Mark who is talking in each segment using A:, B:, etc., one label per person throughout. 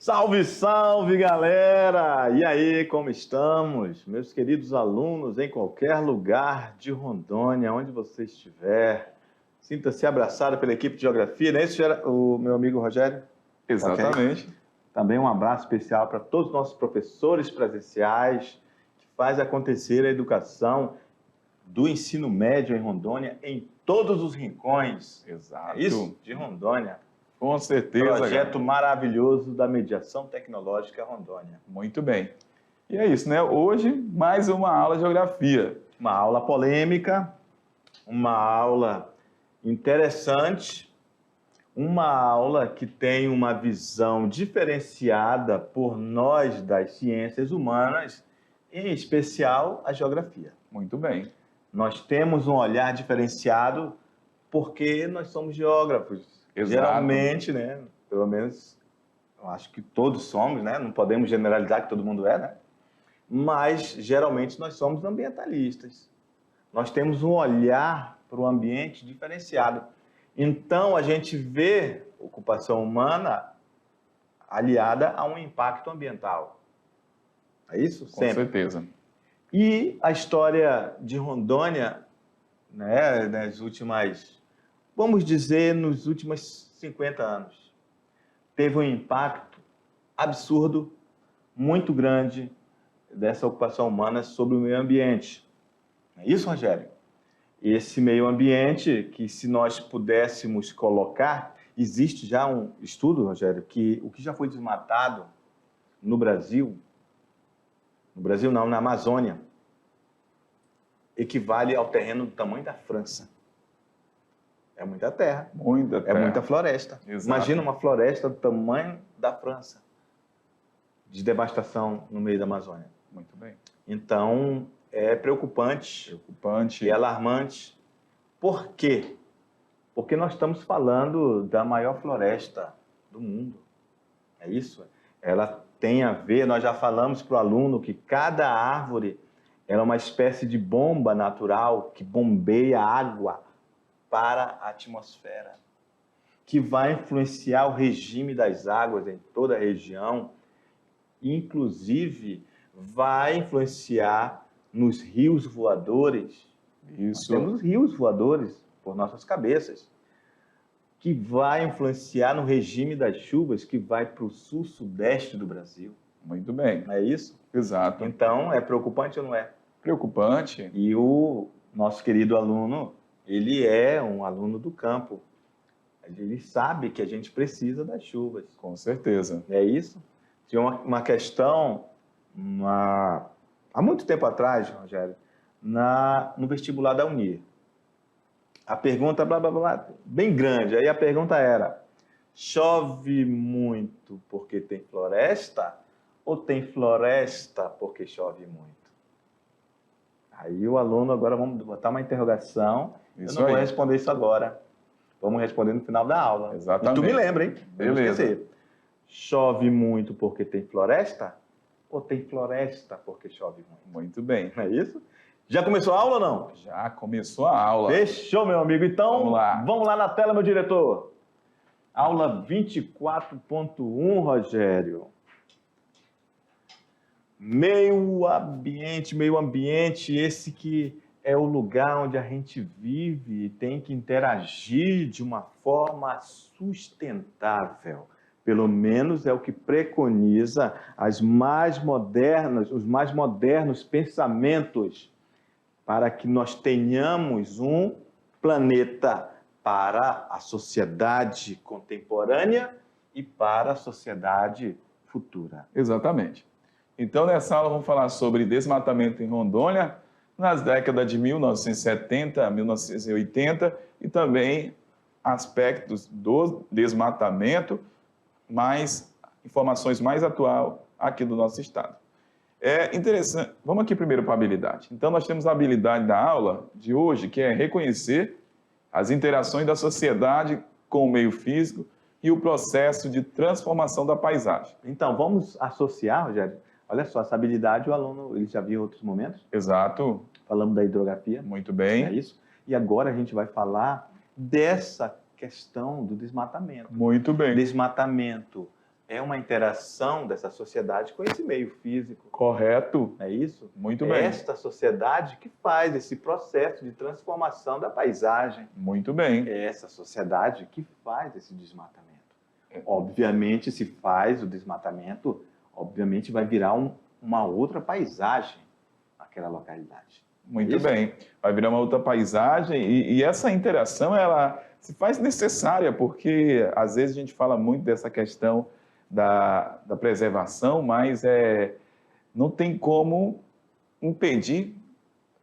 A: Salve, salve, galera! E aí, como estamos? Meus queridos alunos, em qualquer lugar de Rondônia, onde você estiver, sinta-se abraçado pela equipe de Geografia, não é isso, o meu amigo Rogério?
B: Exatamente.
A: Okay. Também um abraço especial para todos os nossos professores presenciais, que faz acontecer a educação do ensino médio em Rondônia, em todos os rincões.
B: Exato.
A: É isso? De Rondônia.
B: Com certeza.
A: Projeto maravilhoso da mediação tecnológica Rondônia.
B: Muito bem. E é isso, né? Hoje, mais uma aula de geografia.
A: Uma aula polêmica, uma aula interessante, uma aula que tem uma visão diferenciada por nós das ciências humanas, em especial a geografia.
B: Muito bem.
A: Nós temos um olhar diferenciado porque nós somos geógrafos.
B: Exato.
A: Geralmente, né? Pelo menos, eu acho que todos somos, né? Não podemos generalizar que todo mundo é, né? Mas, geralmente, nós somos ambientalistas. Nós temos um olhar para o ambiente diferenciado. Então, a gente vê ocupação humana aliada a um impacto ambiental. É isso?
B: Com certeza.
A: E a história de Rondônia, né, nas últimas, vamos dizer, nos últimos 50 anos, teve um impacto absurdo, muito grande, dessa ocupação humana sobre o meio ambiente. É isso, Rogério? Esse meio ambiente que, se nós pudéssemos colocar, existe já um estudo, Rogério, que o que já foi desmatado no Brasil não, na Amazônia, equivale ao terreno do tamanho da França. É muita terra.
B: Muita terra.
A: É muita floresta.
B: Exato.
A: Imagina uma floresta do tamanho da França, de devastação no meio da Amazônia.
B: Muito bem.
A: Então, é preocupante.
B: Preocupante.
A: E alarmante. Por quê? Porque nós estamos falando da maior floresta do mundo. É isso? Ela tem a ver, nós já falamos para o aluno que cada árvore é uma espécie de bomba natural que bombeia água para a atmosfera, que vai influenciar o regime das águas em toda a região, inclusive vai influenciar nos rios voadores.
B: Isso.
A: Nós temos rios voadores por nossas cabeças, que vai influenciar no regime das chuvas que vai para o sul-sudeste do Brasil.
B: Muito bem.
A: Não é isso?
B: Exato.
A: Então, é preocupante ou não é?
B: Preocupante.
A: E o nosso querido aluno, ele é um aluno do campo. Ele sabe que a gente precisa das chuvas.
B: Com certeza.
A: É isso? Tinha uma questão, há muito tempo atrás, Rogério, no vestibular da Unir. A pergunta, blá, blá, blá, bem grande. Aí a pergunta era, chove muito porque tem floresta ou tem floresta porque chove muito? Aí o aluno, agora vamos botar uma interrogação.
B: Isso
A: eu não vou
B: aí.
A: responder isso agora. Vamos responder no final da aula.
B: Exatamente.
A: E tu me lembra, hein?
B: Beleza.
A: Não esquecer. Chove muito porque tem floresta ou tem floresta porque chove muito?
B: Muito bem.
A: Não é isso? Já começou a aula ou não?
B: Já começou a aula.
A: Fechou, meu amigo. Então,
B: Vamos lá
A: na tela, meu diretor. Aula 24.1, Rogério. Meio ambiente, esse que é o lugar onde a gente vive e tem que interagir de uma forma sustentável. Pelo menos é o que preconiza os mais modernos pensamentos para que nós tenhamos um planeta para a sociedade contemporânea e para a sociedade futura.
B: Exatamente. Então, nessa aula, vamos falar sobre desmatamento em Rondônia nas décadas de 1970 a 1980 e também aspectos do desmatamento, mais informações mais atuais aqui do nosso estado. É interessante. Vamos aqui primeiro para a habilidade. Então, nós temos a habilidade da aula de hoje, que é reconhecer as interações da sociedade com o meio físico e o processo de transformação da paisagem.
A: Então, vamos associar, Rogério. Olha só, essa habilidade o aluno ele já viu em outros momentos.
B: Exato.
A: Falamos da hidrografia.
B: Muito bem.
A: É isso? E agora a gente vai falar dessa questão do desmatamento.
B: Muito bem.
A: Desmatamento é uma interação dessa sociedade com esse meio físico.
B: Correto.
A: Não é isso?
B: Muito
A: É
B: bem.
A: esta sociedade que faz esse processo de transformação da paisagem.
B: Muito bem.
A: É essa sociedade que faz esse desmatamento. Obviamente, se faz o desmatamento, obviamente vai virar uma outra paisagem naquela localidade.
B: Muito
A: Isso?
B: bem. Vai virar uma outra paisagem e essa interação, ela se faz necessária, porque às vezes a gente fala muito dessa questão da preservação, mas não tem como impedir,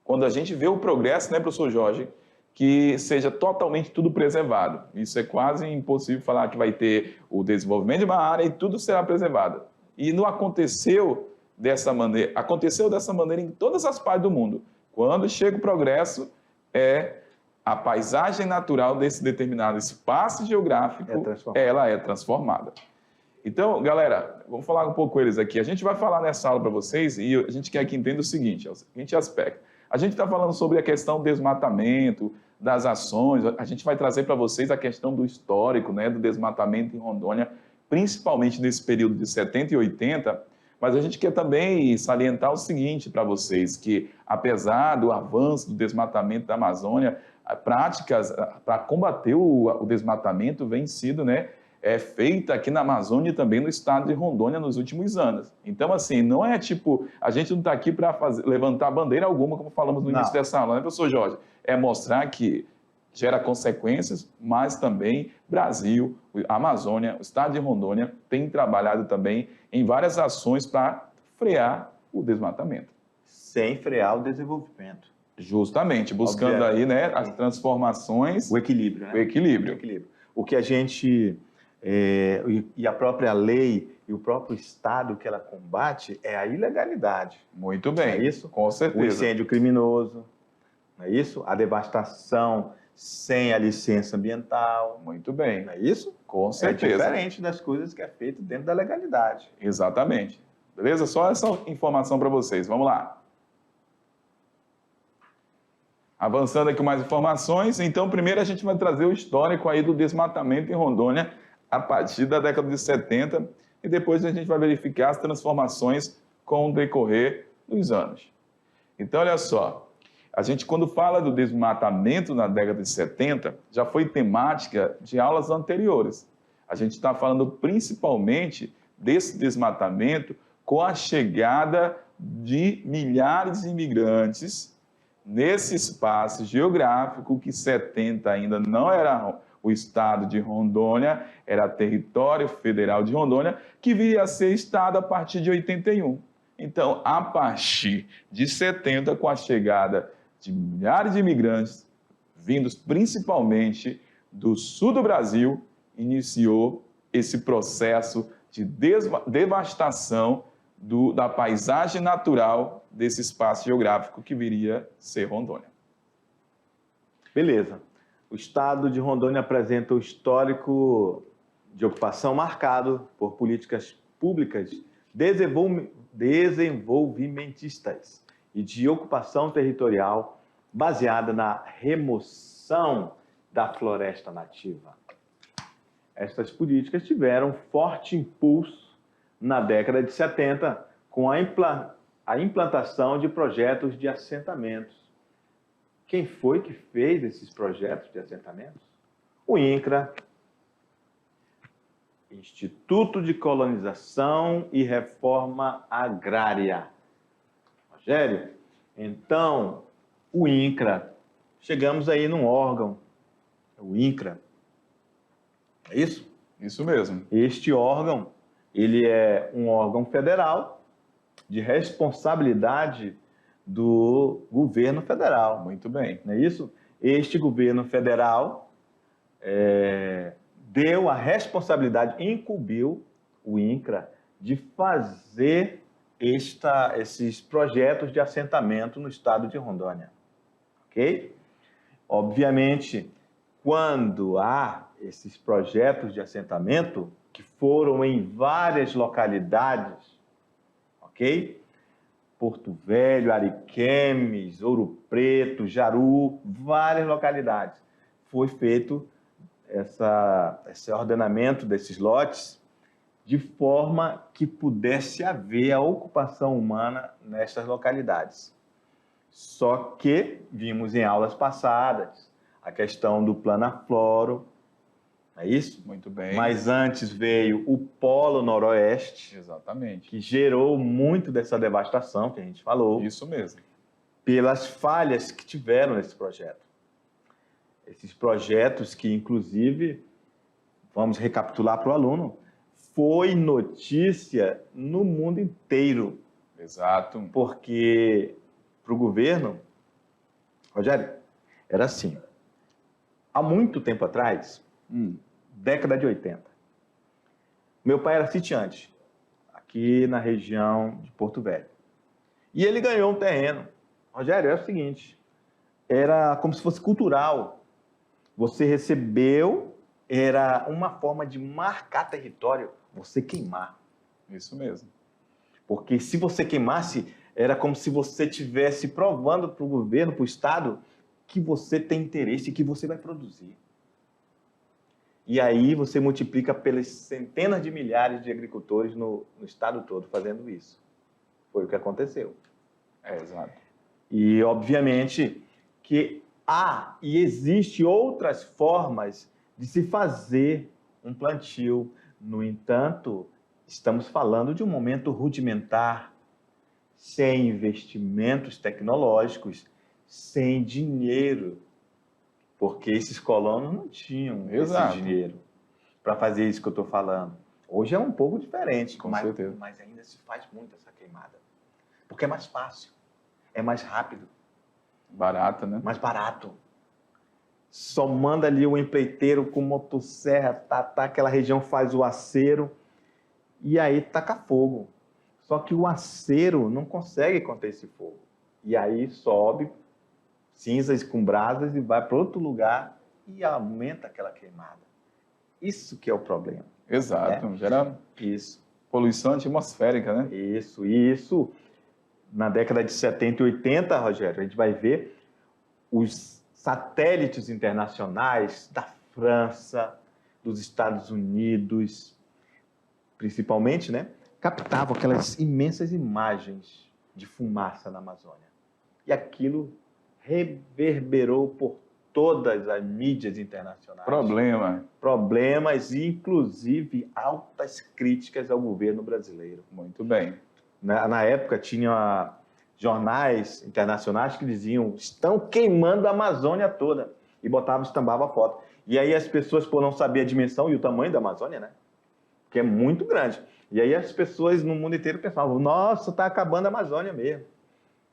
B: quando a gente vê o progresso, né, professor Jorge, que seja totalmente tudo preservado. Isso é quase impossível falar que vai ter o desenvolvimento de uma área e tudo será preservado. E não aconteceu dessa maneira. Aconteceu dessa maneira em todas as partes do mundo. Quando chega o progresso, a paisagem natural desse determinado espaço geográfico, ela é transformada. Então, galera, vamos falar um pouco com eles aqui. A gente vai falar nessa aula para vocês e a gente quer que entenda o seguinte aspecto. A gente está falando sobre a questão do desmatamento, das ações, a gente vai trazer para vocês a questão do histórico, né, do desmatamento em Rondônia, principalmente nesse período de 70 e 80, mas a gente quer também salientar o seguinte para vocês, que apesar do avanço do desmatamento da Amazônia, práticas para combater o desmatamento vêm sido, né, feita aqui na Amazônia e também no estado de Rondônia nos últimos anos. Então, assim, não é tipo, a gente não está aqui para levantar bandeira alguma, como falamos no início dessa aula, né, professor Jorge? É mostrar que gera consequências, mas também Brasil, a Amazônia, o estado de Rondônia tem trabalhado também em várias ações para frear o desmatamento.
A: Sem frear o desenvolvimento.
B: Justamente, buscando aí, né, as transformações.
A: O equilíbrio, né?
B: O equilíbrio.
A: O equilíbrio. O que a gente... e a própria lei e o próprio Estado que ela combate é a ilegalidade.
B: Muito bem.
A: É isso?
B: Com certeza.
A: O incêndio criminoso, não é isso? A devastação sem a licença ambiental.
B: Muito bem.
A: Não é isso?
B: Com certeza.
A: É diferente das coisas que é feito dentro da legalidade.
B: Exatamente. Beleza? Só essa informação para vocês. Vamos lá. Avançando aqui com mais informações. Então, primeiro a gente vai trazer o histórico aí do desmatamento em Rondônia a partir da década de 70 e depois a gente vai verificar as transformações com o decorrer dos anos. Então, olha só. A gente, quando fala do desmatamento na década de 70, já foi temática de aulas anteriores. A gente está falando principalmente desse desmatamento com a chegada de milhares de imigrantes nesse espaço geográfico que 70 ainda não era o estado de Rondônia, era território federal de Rondônia, que viria a ser estado a partir de 81. Então, a partir de 70, com a chegada de milhares de imigrantes, vindos principalmente do sul do Brasil, iniciou esse processo de devastação da paisagem natural desse espaço geográfico que viria a ser Rondônia.
A: Beleza. O estado de Rondônia apresenta o histórico de ocupação marcado por políticas públicas desenvolvimentistas e de ocupação territorial baseada na remoção da floresta nativa. Estas políticas tiveram forte impulso na década de 70 com a implantação de projetos de assentamentos. Quem foi que fez esses projetos de assentamentos? O INCRA, Instituto de Colonização e Reforma Agrária. Rogério, então, o INCRA, chegamos aí num órgão, o INCRA, é isso?
B: Isso mesmo.
A: Este órgão, ele é um órgão federal de responsabilidade do governo federal.
B: Muito bem.
A: Não é isso? Este governo federal deu a responsabilidade, incumbiu o INCRA de fazer esses projetos de assentamento no estado de Rondônia. Ok? Obviamente, quando há esses projetos de assentamento, que foram em várias localidades, ok? Porto Velho, Ariquemes, Ouro Preto, Jaru, várias localidades. Foi feito esse ordenamento desses lotes de forma que pudesse haver a ocupação humana nestas localidades. Só que vimos em aulas passadas a questão do Planafloro, não é isso?
B: Muito bem.
A: Mas antes veio o Polo Noroeste,
B: Exatamente.
A: que gerou muito dessa devastação que a gente falou,
B: Isso mesmo.
A: pelas falhas que tiveram nesse projeto. Esses projetos que, inclusive, vamos recapitular para o aluno, foi notícia no mundo inteiro,
B: Exato.
A: porque para o governo, Rogério, era assim, há muito tempo atrás, década de 80, meu pai era sitiante, aqui na região de Porto Velho, e ele ganhou um terreno. Rogério, é o seguinte, era como se fosse cultural, você recebeu, era uma forma de marcar território, você queimar.
B: Isso mesmo.
A: Porque se você queimasse, era como se você estivesse provando para o governo, para o Estado, que você tem interesse e que você vai produzir. E aí você multiplica pelas centenas de milhares de agricultores no Estado todo fazendo isso. Foi o que aconteceu.
B: Exato.
A: E, obviamente, que há e existe outras formas de se fazer um plantio. No entanto, estamos falando de um momento rudimentar, sem investimentos tecnológicos, sem dinheiro, porque esses colonos não tinham
B: Exato.
A: esse dinheiro para fazer isso que eu estou falando. Hoje é um pouco diferente,
B: Com certeza.
A: mas ainda se faz muito essa queimada, porque é mais fácil, é mais rápido,
B: Barata, né?
A: mais barato. Só manda ali o empreiteiro com motosserra, aquela região faz o acero e aí taca fogo. Só que o acero não consegue conter esse fogo. E aí sobe cinzas com brasas e vai para outro lugar e aumenta aquela queimada. Isso que é o problema.
B: Exato. Gera
A: Isso.
B: poluição atmosférica, né?
A: Isso. Na década de 70 e 80, Rogério, a gente vai ver os satélites internacionais da França, dos Estados Unidos, principalmente, né? Captavam aquelas imensas imagens de fumaça na Amazônia. E aquilo reverberou por todas as mídias internacionais. Problemas e, inclusive, altas críticas ao governo brasileiro.
B: Muito bem.
A: Na época, tinha jornais internacionais que diziam estão queimando a Amazônia toda. E estampava a foto. E aí as pessoas, por não saber a dimensão e o tamanho da Amazônia, né? Que é muito grande. E aí as pessoas no mundo inteiro pensavam, nossa, está acabando a Amazônia mesmo.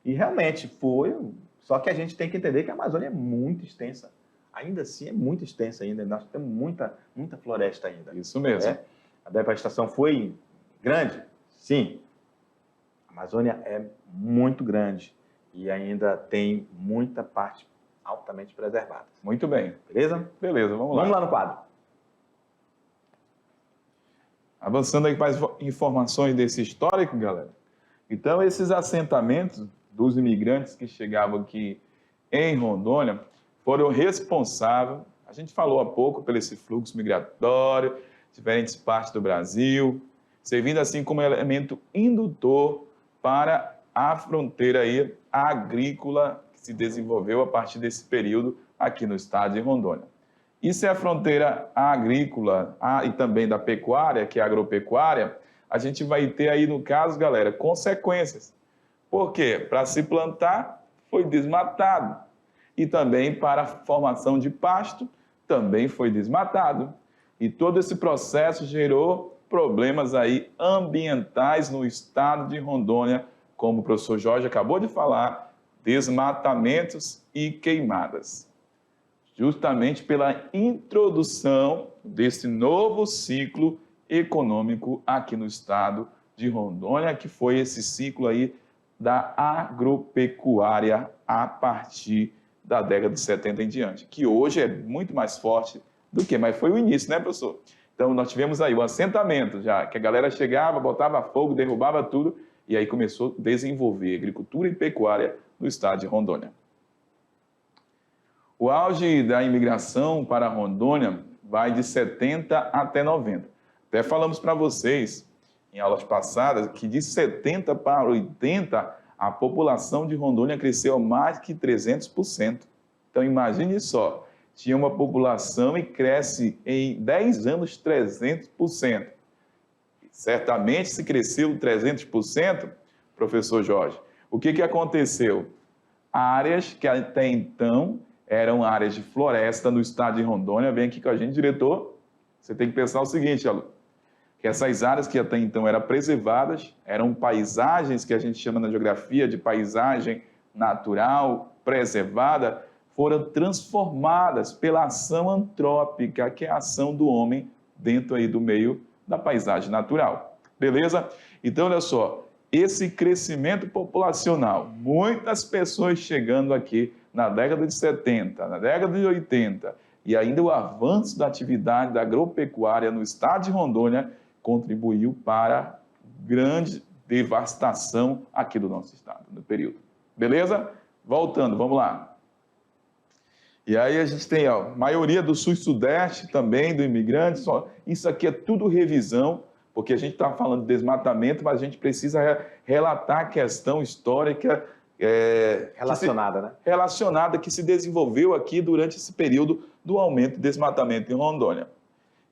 A: E realmente foi, só que a gente tem que entender que a Amazônia é muito extensa. Ainda assim, é muito extensa ainda. Nós temos muita floresta ainda.
B: Isso mesmo.
A: A devastação foi grande? Sim. A Amazônia é muito grande e ainda tem muita parte altamente preservada.
B: Muito bem.
A: Beleza?
B: Beleza, vamos lá.
A: Vamos lá no quadro.
B: Avançando aí para as informações desse histórico, galera. Então, esses assentamentos dos imigrantes que chegavam aqui em Rondônia foram responsáveis, a gente falou há pouco, por esse fluxo migratório, diferentes partes do Brasil, servindo assim como elemento indutor para a fronteira aí agrícola que se desenvolveu a partir desse período aqui no estado de Rondônia. Isso é a fronteira agrícola e também da pecuária, que é a agropecuária, a gente vai ter aí, no caso, galera, consequências. Por quê? Para se plantar, foi desmatado. E também para a formação de pasto, também foi desmatado. E todo esse processo gerou problemas aí ambientais no estado de Rondônia, como o professor Jorge acabou de falar, desmatamentos e queimadas. Justamente pela introdução desse novo ciclo econômico aqui no estado de Rondônia, que foi esse ciclo aí da agropecuária a partir da década de 70 em diante, que hoje é muito mais forte do que, mas foi o início, né, professor? Então, nós tivemos aí o assentamento já, que a galera chegava, botava fogo, derrubava tudo, e aí começou a desenvolver agricultura e pecuária no estado de Rondônia. O auge da imigração para Rondônia vai de 70 até 90. Até falamos para vocês, em aulas passadas, que de 70 para 80, a população de Rondônia cresceu mais que 300%. Então, imagine só, tinha uma população e cresce em 10 anos 300%. Certamente, se cresceu 300%, professor Jorge, o que aconteceu? Áreas que até então eram áreas de floresta no estado de Rondônia, vem aqui com a gente, diretor, você tem que pensar o seguinte, aluno, que essas áreas que até então eram preservadas, eram paisagens que a gente chama na geografia de paisagem natural, preservada, foram transformadas pela ação antrópica, que é a ação do homem dentro aí do meio da paisagem natural. Beleza? Então, olha só, esse crescimento populacional, muitas pessoas chegando aqui na década de 70, na década de 80, e ainda o avanço da atividade da agropecuária no estado de Rondônia contribuiu para a grande devastação aqui do nosso estado, no período. Beleza? Voltando, vamos lá. E aí a gente tem a maioria do sul e sudeste também, do imigrante, isso aqui é tudo revisão, porque a gente está falando de desmatamento, mas a gente precisa relatar a questão histórica
A: relacionada, né?
B: Relacionada que se desenvolveu aqui durante esse período do aumento do desmatamento em Rondônia.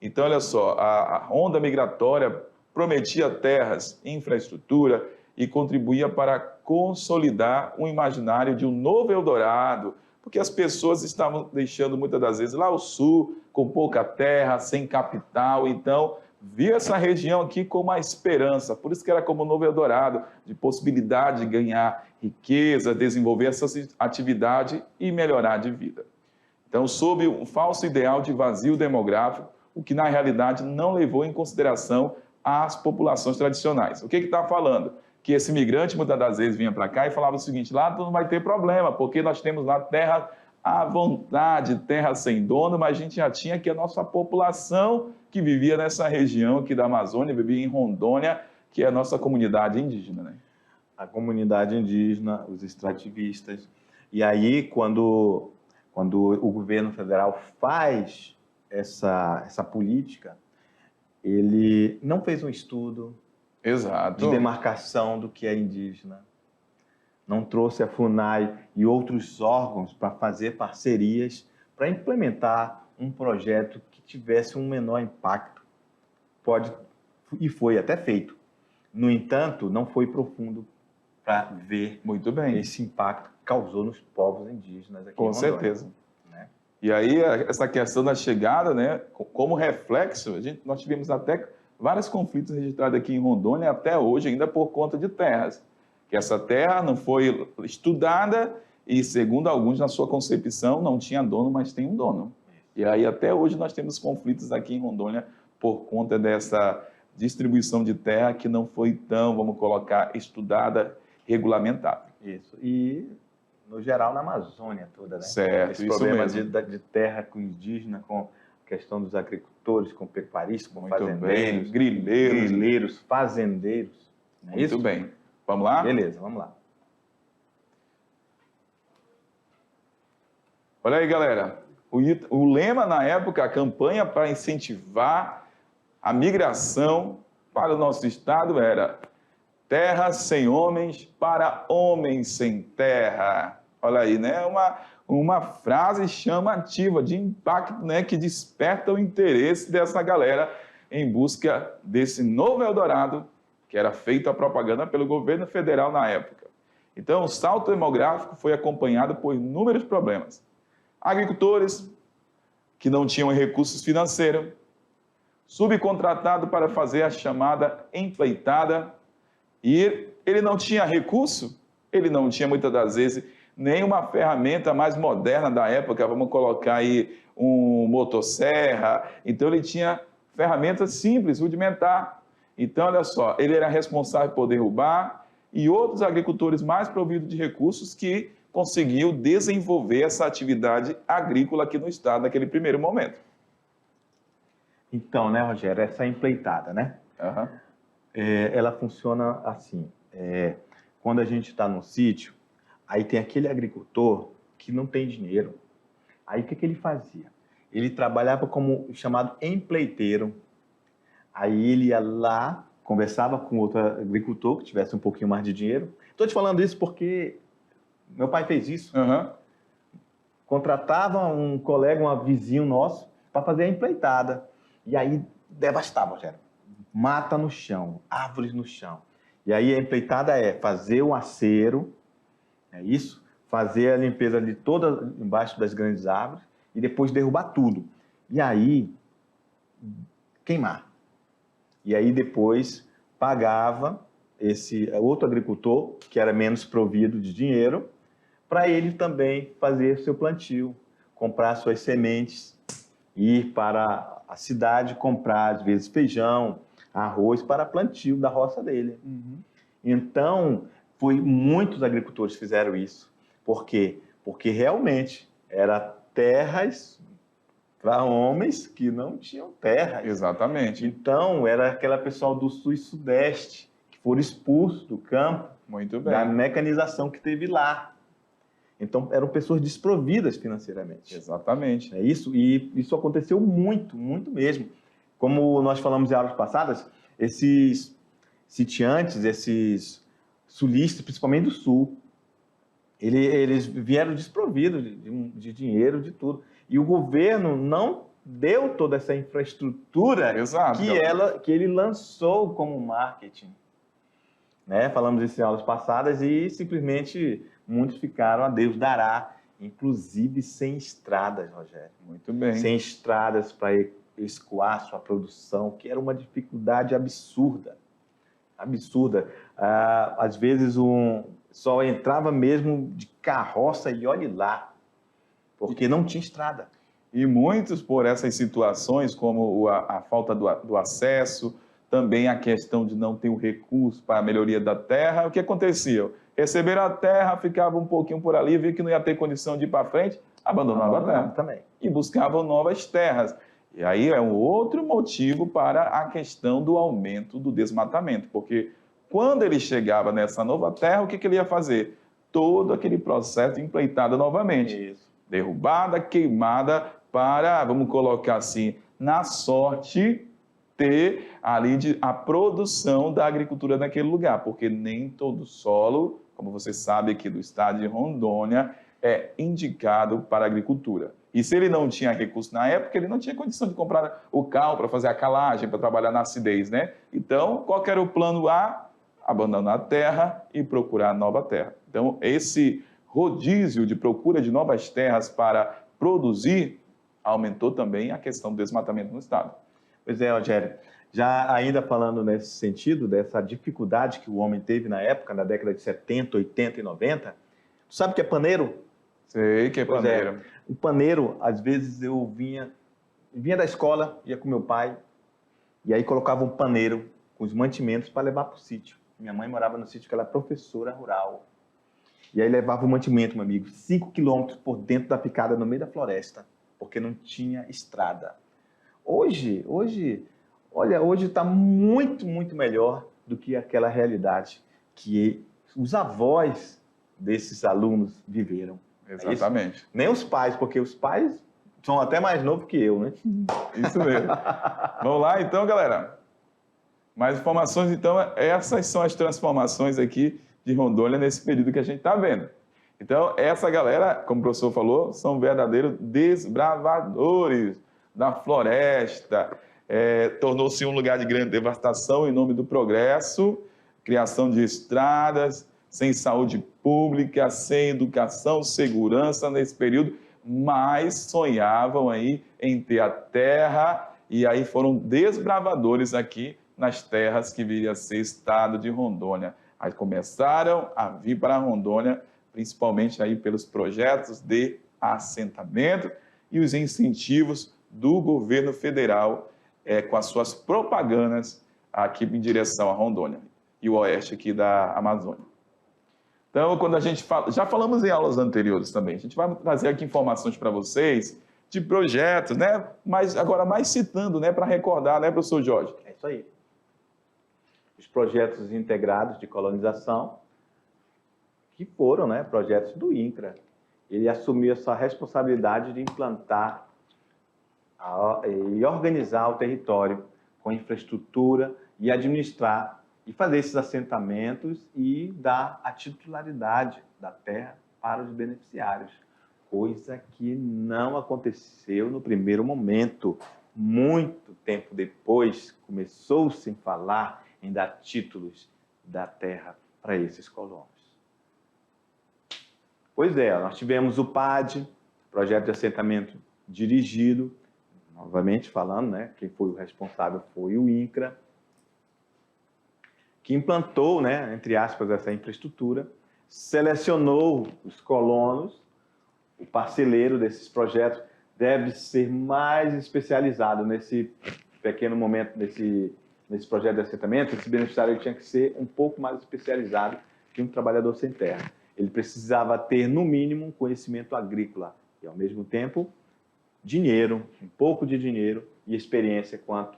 B: Então, olha só, a onda migratória prometia terras, infraestrutura e contribuía para consolidar um imaginário de um novo Eldorado, porque as pessoas estavam deixando muitas das vezes lá o sul, com pouca terra, sem capital, então via essa região aqui com uma esperança, por isso que era como o novo Eldorado, de possibilidade de ganhar riqueza, desenvolver essa atividade e melhorar de vida. Então, sob um falso ideal de vazio demográfico, o que na realidade não levou em consideração as populações tradicionais. O que está falando? Que esse migrante muitas das vezes vinha para cá e falava o seguinte, lá não vai ter problema, porque nós temos lá terra à vontade, terra sem dono, mas a gente já tinha aqui a nossa população que vivia nessa região aqui da Amazônia, vivia em Rondônia, que é a nossa comunidade indígena, né?
A: A comunidade indígena, os extrativistas. E aí, quando o governo federal faz essa política, ele não fez um estudo
B: Exato.
A: de demarcação do que é indígena, não trouxe a FUNAI e outros órgãos para fazer parcerias para implementar um projeto que tivesse um menor impacto. E foi até feito. No entanto, não foi profundo para ver
B: muito bem
A: esse impacto que causou nos povos indígenas aqui em Rondônia.
B: Com certeza. Né? E aí, essa questão da chegada, né, como reflexo, nós tivemos até vários conflitos registrados aqui em Rondônia, até hoje, ainda por conta de terras. Que essa terra não foi estudada e, segundo alguns, na sua concepção, não tinha dono, mas tem um dono. E aí, até hoje, nós temos conflitos aqui em Rondônia por conta dessa distribuição de terra que não foi tão, vamos colocar, estudada, regulamentada.
A: Isso. E, no geral, na Amazônia toda, né?
B: Certo,
A: esse
B: isso
A: problema
B: mesmo.
A: de terra com indígena, com a questão dos agricultores, com pecuaristas, com
B: muito
A: fazendeiros,
B: bem. Grileiros,
A: fazendeiros. Não é
B: muito
A: isso?
B: Bem. Vamos lá?
A: Beleza, vamos lá.
B: Olha aí, galera. O lema na época, a campanha para incentivar a migração para o nosso estado era terra sem homens para homens sem terra. Olha aí, né? Uma frase chamativa, de impacto, né? Que desperta o interesse dessa galera em busca desse novo Eldorado, que era feita a propaganda pelo governo federal na época. Então, o salto demográfico foi acompanhado por inúmeros problemas. Agricultores que não tinham recursos financeiros, subcontratado para fazer a chamada empreitada, e ele não tinha recurso, ele não tinha muitas das vezes nenhuma ferramenta mais moderna da época, vamos colocar aí um motosserra, então ele tinha ferramentas simples, rudimentar. Então, olha só, ele era responsável por derrubar e outros agricultores mais providos de recursos que conseguiu desenvolver essa atividade agrícola aqui no estado naquele primeiro momento.
A: Então, né, Rogério, essa empreitada, né?
B: Uhum.
A: Ela funciona assim, quando a gente está no sítio, aí tem aquele agricultor que não tem dinheiro. Aí o que ele fazia? Ele trabalhava como chamado empleiteiro. Aí ele ia lá, conversava com outro agricultor que tivesse um pouquinho mais de dinheiro. Estou te falando isso porque meu pai fez isso.
B: Aham.
A: Contratava um colega, um vizinho nosso, para fazer a empreitada. E aí devastava, Rogério. Mata no chão, árvores no chão. E aí a empreitada é fazer o acero, é isso? Fazer a limpeza de toda embaixo das grandes árvores e depois derrubar tudo. E aí queimar. E aí depois pagava esse outro agricultor, que era menos provido de dinheiro, para ele também fazer seu plantio, comprar suas sementes, ir para a cidade comprar, às vezes, feijão, arroz para plantio da roça dele. Então, muitos agricultores fizeram isso. Por quê? Porque realmente eram terras para homens que não tinham terras.
B: Exatamente.
A: Então, era aquela pessoal do sul e sudeste que foram expulsos do campo,
B: Muito bem.
A: da mecanização que teve lá. Então, eram pessoas desprovidas financeiramente.
B: Exatamente.
A: É isso? E isso aconteceu muito, muito mesmo. Como nós falamos em aulas passadas, esses sitiantes, esses sulistas, principalmente do sul, eles vieram desprovidos de dinheiro, de tudo. E o governo não deu toda essa infraestrutura
B: Exato.
A: que ele lançou como marketing. Né? Falamos isso em aulas passadas e simplesmente muitos ficaram a Deus dará, inclusive sem estradas, Rogério.
B: Muito bem.
A: Sem estradas para escoar sua produção, que era uma dificuldade absurda. Absurda. Às vezes só entrava mesmo de carroça e olhe lá, porque não tinha estrada.
B: E muitos, por essas situações, como a falta do acesso, também a questão de não ter o recurso para a melhoria da terra, o que acontecia? Receberam a terra, ficavam um pouquinho por ali, viam que não ia ter condição de ir para frente, abandonavam a terra
A: também.
B: E buscavam novas terras. E aí é um outro motivo para a questão do aumento do desmatamento, porque quando ele chegava nessa nova terra, o que ele ia fazer? Todo aquele processo de empreitada novamente.
A: Isso.
B: Derrubada, queimada, para, vamos colocar assim, na sorte, ter ali a produção da agricultura naquele lugar, porque nem todo solo, como você sabe aqui do estado de Rondônia, é indicado para a agricultura. E se ele não tinha recurso na época, ele não tinha condição de comprar o cal para fazer a calagem, para trabalhar na acidez, né? Então, qual que era o plano A? Abandonar a terra e procurar nova terra. Então, esse rodízio de procura de novas terras para produzir aumentou também a questão do desmatamento no estado.
A: Pois é, Rogério. Já ainda falando nesse sentido, dessa dificuldade que o homem teve na época, na década de 70, 80 e 90, tu sabe o que é paneiro?
B: Sei que é paneiro.
A: O paneiro, às vezes eu vinha da escola, ia com meu pai, e aí colocava um paneiro com os mantimentos para levar para o sítio. Minha mãe morava no sítio, que ela era professora rural. E aí levava o mantimento, meu amigo, 5 quilômetros por dentro da picada, no meio da floresta, porque não tinha estrada. Hoje está muito, muito melhor do que aquela realidade que os avós desses alunos viveram.
B: Exatamente.
A: Nem os pais, porque os pais são até mais novos que eu, né?
B: Isso mesmo. Vamos lá, então, galera. Mais informações, então, essas são as transformações aqui de Rondônia nesse período que a gente está vendo. Então, essa galera, como o professor falou, são verdadeiros desbravadores da floresta. Tornou-se um lugar de grande devastação em nome do progresso, criação de estradas, sem saúde pública, sem educação, segurança nesse período, mas sonhavam aí em ter a terra e aí foram desbravadores aqui nas terras que viria a ser estado de Rondônia. Aí começaram a vir para Rondônia, principalmente aí pelos projetos de assentamento e os incentivos do governo federal com as suas propagandas aqui em direção a Rondônia e o oeste aqui da Amazônia. Então, quando a gente fala, já falamos em aulas anteriores também, a gente vai trazer aqui informações para vocês de projetos, né? Mas agora mais citando, né, para recordar, né, professor Jorge?
A: É isso aí. Os projetos integrados de colonização, que foram, né, projetos do INCRA. Ele assumiu essa responsabilidade de implantar e organizar o território com infraestrutura e administrar e fazer esses assentamentos e dar a titularidade da terra para os beneficiários, coisa que não aconteceu no primeiro momento. Muito tempo depois, começou-se a falar em dar títulos da terra para esses colonos. Pois é, nós tivemos o PAD, Projeto de Assentamento Dirigido, novamente falando, né, quem foi o responsável foi o INCRA, que implantou, né, entre aspas, essa infraestrutura, selecionou os colonos, o parceleiro desses projetos deve ser mais especializado nesse pequeno momento, nesse projeto de assentamento. Esse beneficiário tinha que ser um pouco mais especializado que um trabalhador sem terra. Ele precisava ter, no mínimo, um conhecimento agrícola e, ao mesmo tempo, dinheiro, um pouco de dinheiro e experiência quanto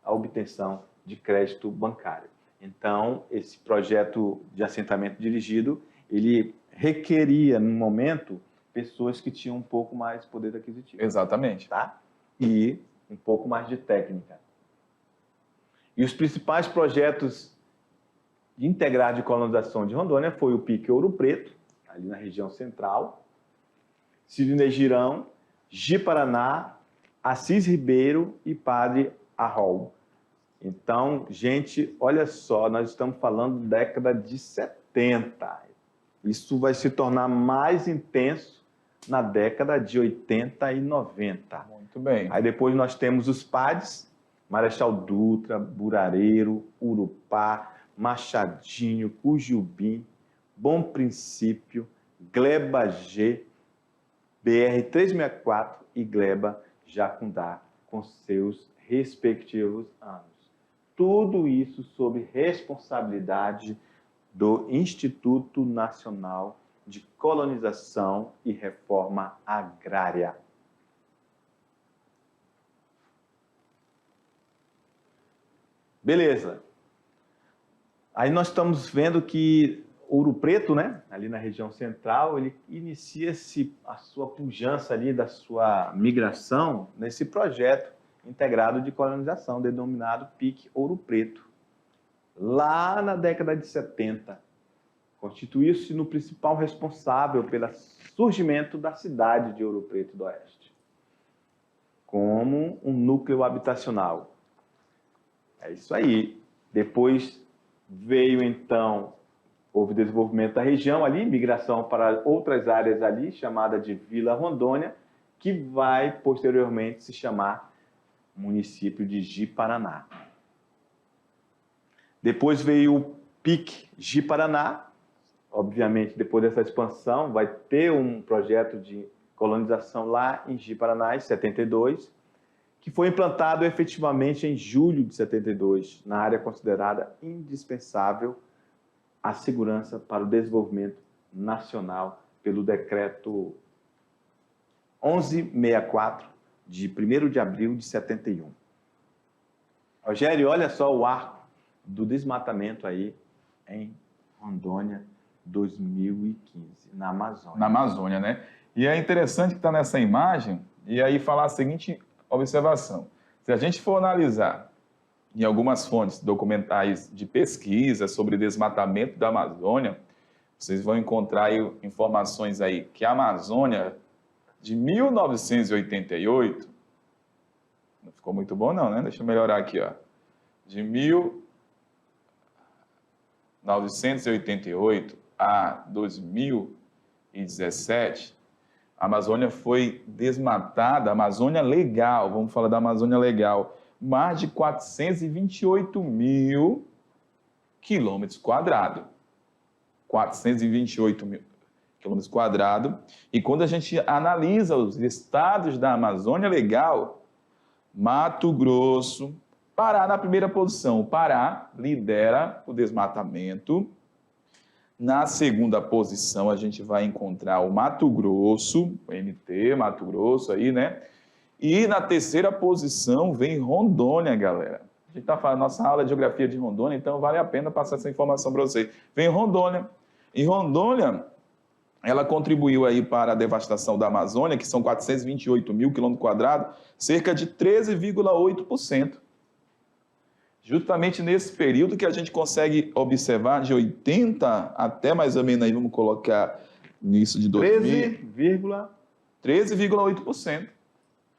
A: à obtenção de crédito bancário. Então, esse projeto de assentamento dirigido, ele requeria, no momento, pessoas que tinham um pouco mais poder aquisitivo.
B: Exatamente.
A: Tá? E um pouco mais de técnica. E os principais projetos de integrar de colonização de Rondônia foi o PIC Ouro Preto, ali na região central, Sidney Girão, Ji-Paraná, Assis Ribeiro e Padre Arrol. Então, gente, olha só, nós estamos falando da década de 70. Isso vai se tornar mais intenso na década de 80 e 90.
B: Muito bem.
A: Aí depois nós temos os PADs, Marechal Dutra, Burareiro, Urupá, Machadinho, Cujubim, Bom Princípio, Gleba G, BR-364 e Gleba Jacundá, com seus respectivos anos. Tudo isso sob responsabilidade do Instituto Nacional de Colonização e Reforma Agrária. Beleza. Aí nós estamos vendo que Ouro Preto, né, ali na região central, ele inicia-se a sua pujança ali da sua migração nesse projeto integrado de colonização, denominado PIC Ouro Preto. Lá na década de 70, constituiu-se no principal responsável pelo surgimento da cidade de Ouro Preto do Oeste, como um núcleo habitacional. É isso aí. Depois veio, então, houve desenvolvimento da região ali, migração para outras áreas ali, chamada de Vila Rondônia, que vai, posteriormente, se chamar município de Ji-Paraná. Depois veio o PIC Ji-Paraná. Obviamente, depois dessa expansão, vai ter um projeto de colonização lá em Ji-Paraná, em 72, que foi implantado efetivamente em julho de 72, na área considerada indispensável à segurança para o desenvolvimento nacional pelo decreto 1164, de 1º de abril de 71. Rogério, olha só o arco do desmatamento aí em Rondônia, 2015, na Amazônia.
B: Na Amazônia, né? E é interessante que está nessa imagem, e aí falar a seguinte observação. Se a gente for analisar em algumas fontes documentais de pesquisa sobre desmatamento da Amazônia, vocês vão encontrar aí informações aí que a Amazônia, de 1988, não ficou muito bom não, né? Deixa eu melhorar aqui, ó. De 1988 a 2017, a Amazônia foi desmatada, a Amazônia legal, vamos falar da Amazônia legal, mais de 428 mil quilômetros quadrados. 428 mil quilômetros quadrados. E quando a gente analisa os estados da Amazônia legal, Mato Grosso, Pará na primeira posição. O Pará lidera o desmatamento. Na segunda posição, a gente vai encontrar o Mato Grosso, o MT, Mato Grosso aí, né? E na terceira posição vem Rondônia, galera. A gente está falando nossa aula de geografia de Rondônia, então vale a pena passar essa informação para vocês. Vem Rondônia. E Rondônia, ela contribuiu aí para a devastação da Amazônia, que são 428 mil quilômetros quadrados, cerca de 13,8%. Justamente nesse período que a gente consegue observar de 80 até mais ou menos aí, vamos colocar nisso de 13,8%.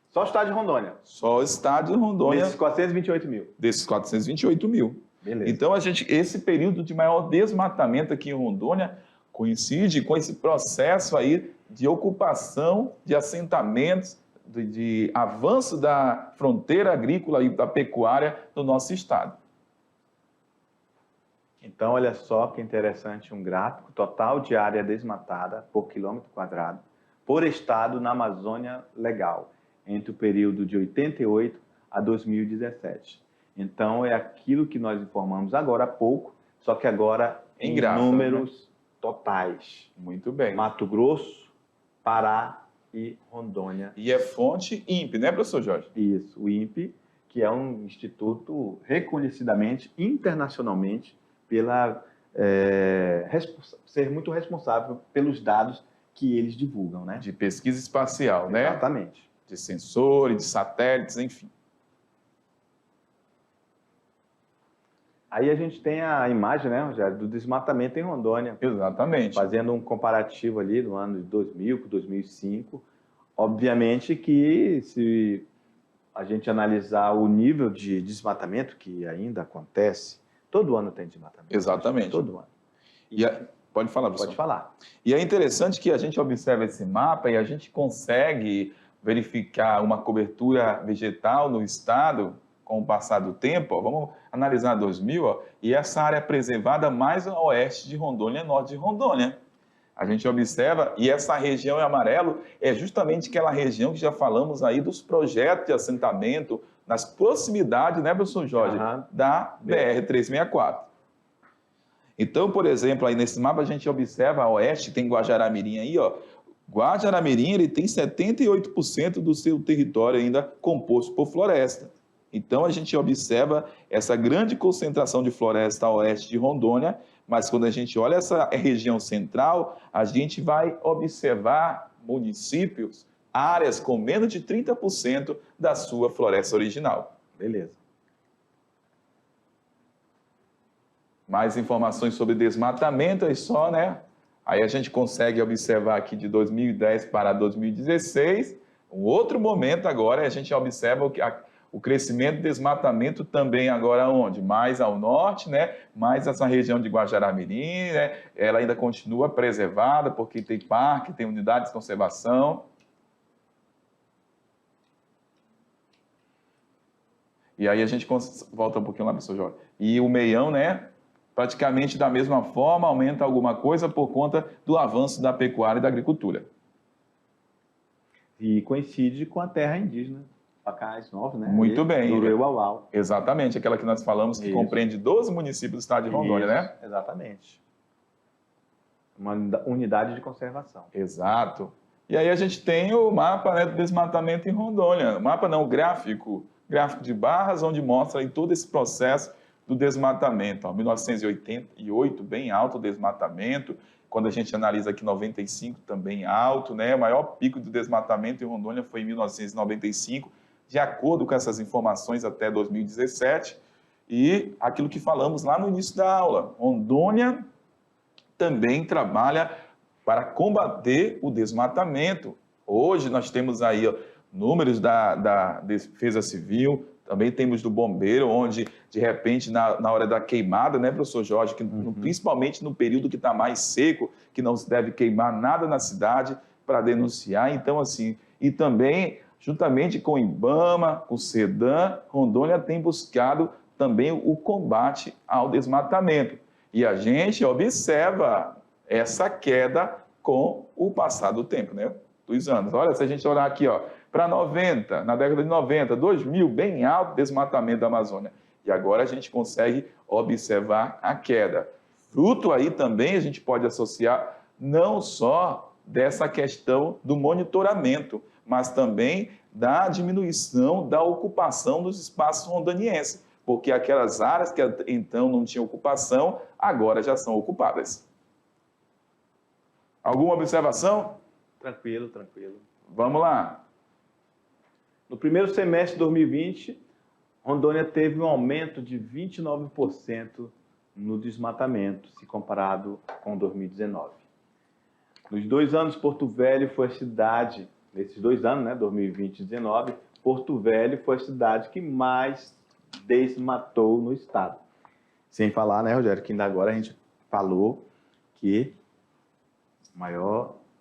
A: Só o estado de Rondônia.
B: Só o estado de Rondônia.
A: Desses 428 mil.
B: Desses 428 mil.
A: Beleza.
B: Então, esse período de maior desmatamento aqui em Rondônia coincide com esse processo aí de ocupação de assentamentos, de avanço da fronteira agrícola e da pecuária do nosso estado.
A: Então, olha só que interessante, um gráfico total de área desmatada por quilômetro quadrado, por estado na Amazônia Legal, entre o período de 88 a 2017. Então, é aquilo que nós informamos agora há pouco, só que agora em
B: gráfico,
A: números totais.
B: Muito bem.
A: Mato Grosso, Pará e Rondônia.
B: E é fonte INPE, né, professor Jorge?
A: Isso, o INPE, que é um instituto reconhecidamente, internacionalmente, pela ser muito responsável pelos dados que eles divulgam, né?
B: De pesquisa espacial, né?
A: Exatamente.
B: De sensores, de satélites, enfim.
A: Aí a gente tem a imagem, né, Rogério, do desmatamento em Rondônia.
B: Exatamente.
A: Fazendo um comparativo ali do ano de 2000 com 2005. Obviamente que se a gente analisar o nível de desmatamento que ainda acontece, todo ano tem desmatamento.
B: Exatamente.
A: Todo ano.
B: Pode falar, professor.
A: Pode falar.
B: E é interessante que a gente observa esse mapa e a gente consegue verificar uma cobertura vegetal no estado com o passar do tempo. Ó, vamos analisar 2000, ó, e essa área preservada mais a oeste de Rondônia, norte de Rondônia. A gente observa, e essa região em amarelo é justamente aquela região que já falamos aí dos projetos de assentamento nas proximidades, né, professor Jorge, da BR-364. Então, por exemplo, aí nesse mapa a gente observa a oeste, tem Guajará-Mirim aí, ó. Guajará-Mirim, ele tem 78% do seu território ainda composto por floresta. Então, a gente observa essa grande concentração de floresta a oeste de Rondônia, mas quando a gente olha essa região central, a gente vai observar municípios, áreas com menos de 30% da sua floresta original.
A: Beleza.
B: Mais informações sobre desmatamento, é só, né? Aí a gente consegue observar aqui de 2010 para 2016, um outro momento agora, a gente observa o crescimento do desmatamento também agora onde? Mais ao norte, né? Mais essa região de Guajará-Mirim, né? Ela ainda continua preservada porque tem parque, tem unidades de conservação. E aí a gente volta um pouquinho lá, professor Jorge. E o meião, né? Praticamente da mesma forma, aumenta alguma coisa por conta do avanço da pecuária e da agricultura.
A: E coincide com a terra indígena, Pacás Novos, né?
B: Muito bem.
A: Uruauau.
B: Exatamente, aquela que nós falamos que compreende 12 municípios do estado de Rondônia, né?
A: Exatamente. Uma unidade de conservação.
B: Exato. E aí a gente tem o mapa, né, do desmatamento em Rondônia. O mapa não, o gráfico de barras, onde mostra aí todo esse processo do desmatamento. Ó, 1988, bem alto o desmatamento. Quando a gente analisa aqui 95, também alto, né? O maior pico de desmatamento em Rondônia foi em 1995, de acordo com essas informações até 2017. E aquilo que falamos lá no início da aula, Rondônia também trabalha para combater o desmatamento. Hoje nós temos aí, ó, números da Defesa Civil, também temos do bombeiro, onde, de repente, na hora da queimada, né, professor Jorge, que, principalmente no período que está mais seco, que não se deve queimar nada na cidade, para denunciar. Então, assim, e também, juntamente com o IBAMA, com o SEDAM, Rondônia tem buscado também o combate ao desmatamento. E a gente observa essa queda com o passar do tempo, né, dos anos. Olha, se a gente olhar aqui, ó, para 90, na década de 90, 2000, bem alto desmatamento da Amazônia. E agora a gente consegue observar a queda. Fruto aí também a gente pode associar não só dessa questão do monitoramento, mas também da diminuição da ocupação dos espaços rondonienses, porque aquelas áreas que então não tinham ocupação, agora já são ocupadas. Alguma observação?
A: Tranquilo, tranquilo.
B: Vamos lá.
A: No primeiro semestre de 2020, Rondônia teve um aumento de 29% no desmatamento, se comparado com 2019. Nos 2 anos, Porto Velho foi a cidade, nesses 2 anos, né, 2020 e 2019, Porto Velho foi a cidade que mais desmatou no estado. Sem falar, né, Rogério, que ainda agora a gente falou que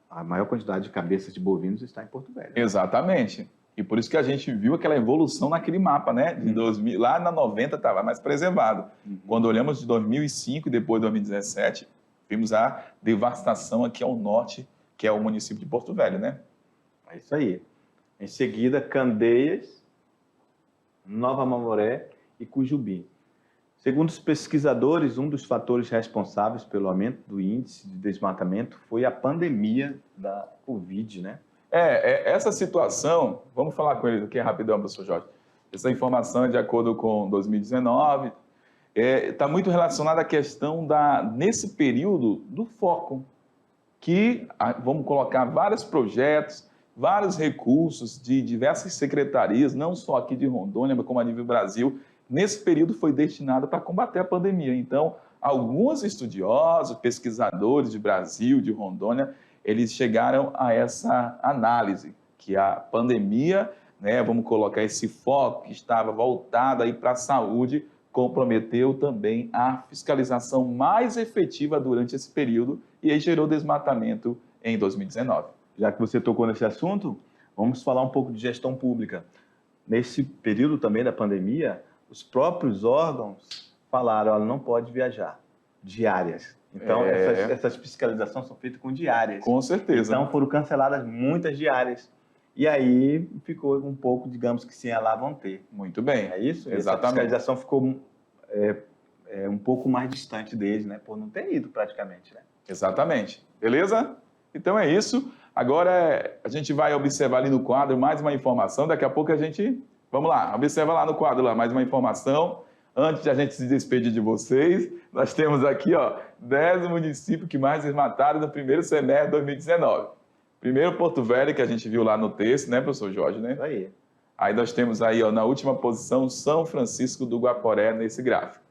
A: a maior quantidade de cabeças de bovinos está em Porto Velho.
B: Exatamente. E por isso que a gente viu aquela evolução naquele mapa, né? De 2000, lá na 90 estava mais preservado. Quando olhamos de 2005 e depois de 2017, vimos a devastação aqui ao norte, que é o município de Porto Velho, né?
A: É isso aí. Em seguida, Candeias, Nova Mamoré e Cujubi. Segundo os pesquisadores, um dos fatores responsáveis pelo aumento do índice de desmatamento foi a pandemia da Covid, né?
B: Essa situação, vamos falar com ele aqui rapidão, professor Jorge. Essa informação é de acordo com 2019, está muito relacionada à questão nesse período, do foco, que vamos colocar vários projetos, vários recursos de diversas secretarias, não só aqui de Rondônia, mas como a nível Brasil, nesse período foi destinado para combater a pandemia. Então, alguns estudiosos, pesquisadores de Brasil, de Rondônia, eles chegaram a essa análise, que a pandemia, né, vamos colocar esse foco que estava voltado aí para a saúde, comprometeu também a fiscalização mais efetiva durante esse período e aí gerou desmatamento em 2019.
A: Já que você tocou nesse assunto, vamos falar um pouco de gestão pública. Nesse período também da pandemia, os próprios órgãos falaram, ela não pode viajar, diárias. Então, essas fiscalizações são feitas com diárias.
B: Com certeza.
A: Então, foram canceladas muitas diárias. E aí, ficou um pouco, digamos que sim, lá vão ter.
B: Muito bem.
A: É isso?
B: Exatamente.
A: Essa fiscalização ficou um pouco mais distante deles, né? Por não ter ido, praticamente, né?
B: Exatamente. Beleza? Então, é isso. Agora, a gente vai observar ali no quadro mais uma informação. Daqui a pouco a gente... Vamos lá, observa lá no quadro, lá, mais uma informação. Antes de a gente se despedir de vocês, nós temos aqui, 10 municípios que mais desmataram no primeiro semestre de 2019. Primeiro, Porto Velho, que a gente viu lá no texto, né, professor Jorge, né?
A: Aí.
B: Aí nós temos aí, na última posição, São Francisco do Guaporé, nesse gráfico.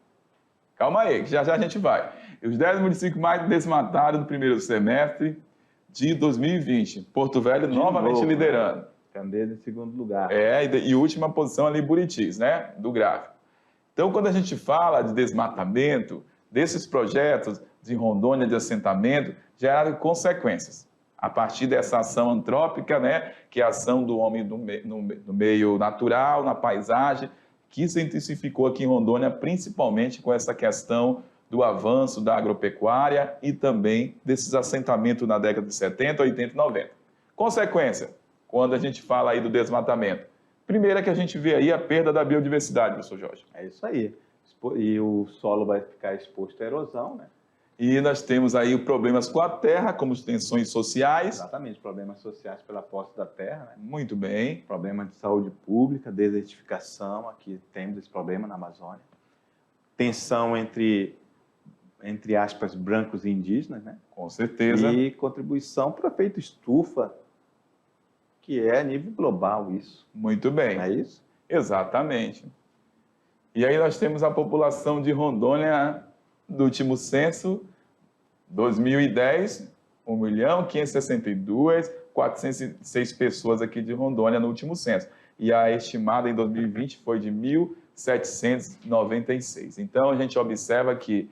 B: Calma aí, que já já a gente vai. Os 10 municípios mais desmataram no primeiro semestre de 2020. Porto Velho novamente liderando.
A: Candeias em segundo lugar.
B: E última posição ali, Buritis, né, do gráfico. Então, quando a gente fala de desmatamento, desses projetos de Rondônia de assentamento, geraram consequências. A partir dessa ação antrópica, né, que é a ação do homem no meio natural, na paisagem, que se intensificou aqui em Rondônia, principalmente com essa questão do avanço da agropecuária e também desses assentamentos na década de 70, 80 e 90. Consequência, quando a gente fala aí do desmatamento. Primeiro é que a gente vê aí a perda da biodiversidade, professor Jorge.
A: É isso aí. E o solo vai ficar exposto à erosão, né?
B: E nós temos aí problemas com a terra, como as tensões sociais.
A: Exatamente, problemas sociais pela posse da terra, né?
B: Muito bem.
A: Problemas de saúde pública, desertificação, aqui temos esse problema na Amazônia. Tensão entre aspas, brancos e indígenas, né?
B: Com certeza.
A: E contribuição para o efeito estufa, que é a nível global isso.
B: Muito bem.
A: Não é isso?
B: Exatamente. E aí nós temos a população de Rondônia do último censo, 2010, 1.562.406 pessoas aqui de Rondônia no último censo. E a estimada em 2020 foi de 1.796. Então, a gente observa que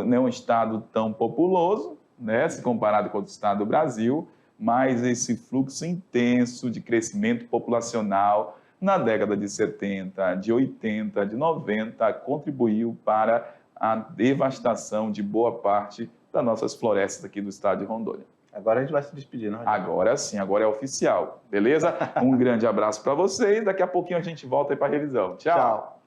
B: não é um estado tão populoso, né, se comparado com o estado do Brasil, mas esse fluxo intenso de crescimento populacional na década de 70, de 80, de 90, contribuiu para a devastação de boa parte das nossas florestas aqui do estado de Rondônia.
A: Agora a gente vai se despedir, não é?
B: Agora sim, agora é oficial, beleza? Um grande abraço para vocês, daqui a pouquinho a gente volta aí para a revisão. Tchau!
A: Tchau.